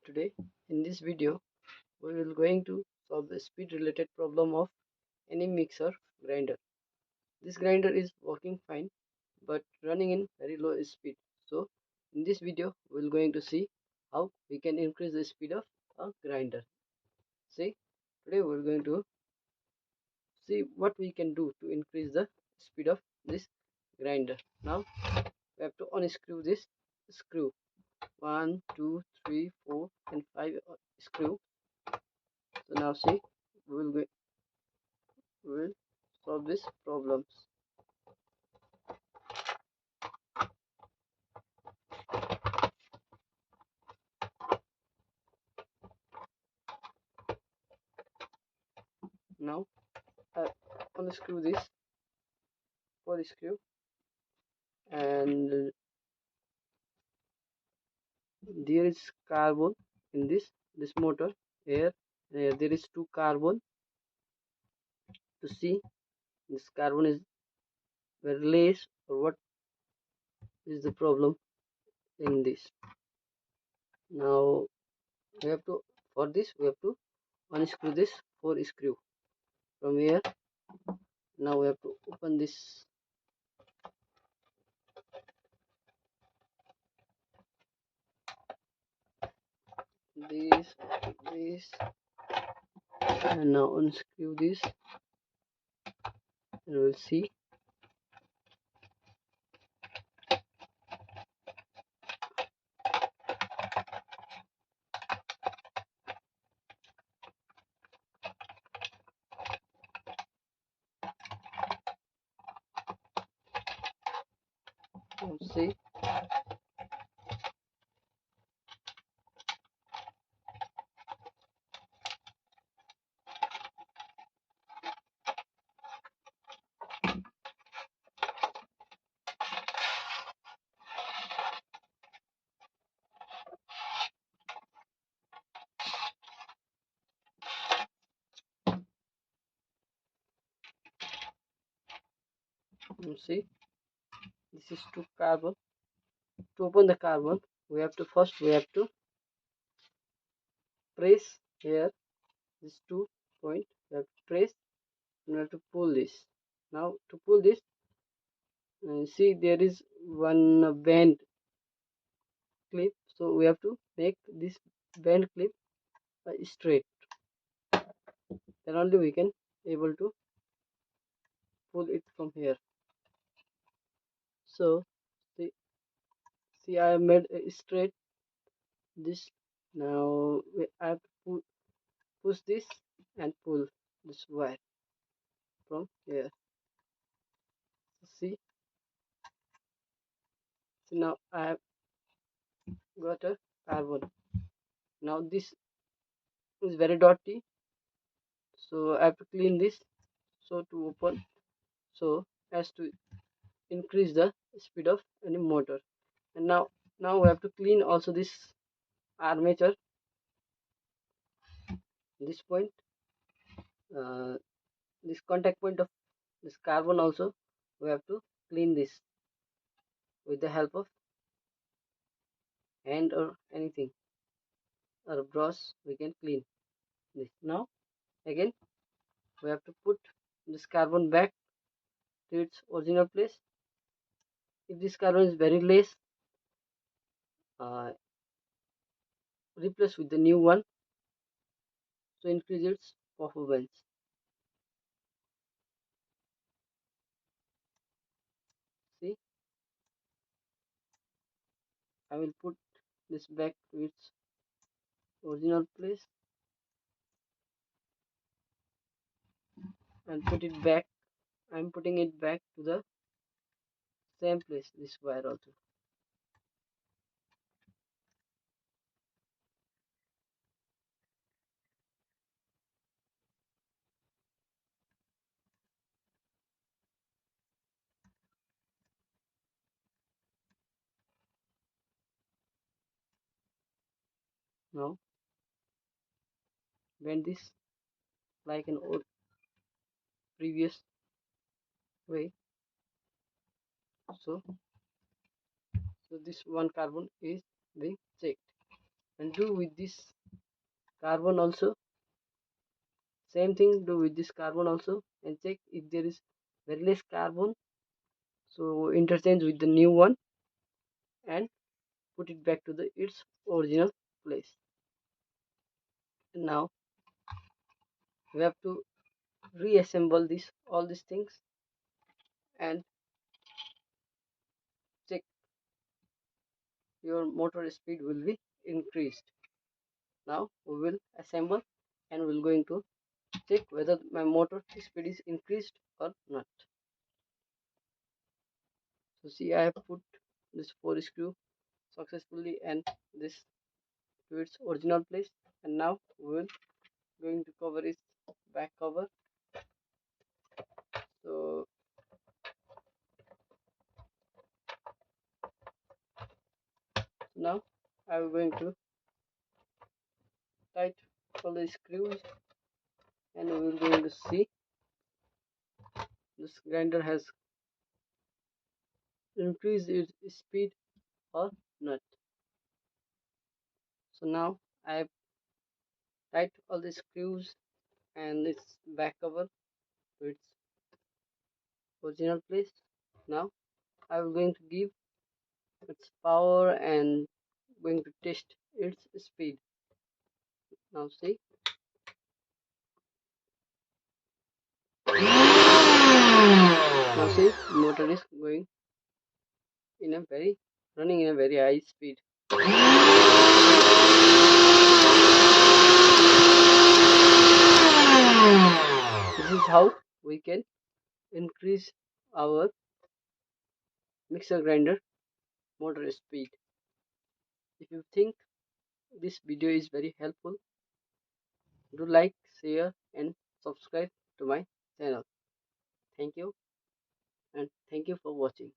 Today in this video we will going to solve the speed related problem of any mixer grinder. This grinder is working fine but running in very low speed. So in this video we will going to see how we can increase the speed of a grinder. See, today we are going to see what we can do to increase the speed of this grinder. Now we have to unscrew this screw. 1, 2, 3, 4 and 5 screw. So now see, we will solve these problems. Now unscrew this for screw, and there is carbon in this motor. Here there is two carbon. To see, this carbon is very less, or what is the problem in this. Now we have to, for this we have to unscrew this four screw from here. Now we have to open this this and now unscrew this, and we'll see. See, see, this is two carbon. To open the carbon, we have to press here this 2 point. We have to press and we have to pull this. Now to pull this, see, there is one bend clip, so we have to make this bend clip straight. Then only we can able to pull it from here. So see, I have made a straight this. Now I have to push this and pull this wire from here. See, so now I have got a carbon. Now this is very dirty, so I have to clean this. So to open, so as to increase the speed of any motor. And now we have to clean also this armature, this point, uh, this contact point of this carbon also. We have to clean this with the help of hand or anything, or brush. We can clean this. Now again we have to put this carbon back to its original place. If this carbon is very less, uh, replace with the new one, so increase its performance. See, I will put this back to its original place and put it back. I'm putting it back to the same place, this wire also. Now bend this like an old previous way. So this one carbon is being checked, and and do with this carbon also. Same thing do with this carbon also, and check if there is very less carbon, so interchange with the new one and put it back to its original place. And now we have to reassemble all these things and check your motor speed will be increased. Now we will assemble and we're going to check whether my motor speed is increased or not. So see, I have put this 4 screw successfully and this to its original place, and now we will going to cover its back cover. So now I'm going to tight all the screws, and we will going to see this grinder has increased its speed or not. So now I have tight all the screws and its back cover to its original place. Now I'm going to give its power and going to test its speed. Now see, motor is going in a very running in a very high speed. This is how we can increase our mixer grinder motor speed. If you think this video is very helpful, do like, share and subscribe to my channel. Thank you, and thank you for watching.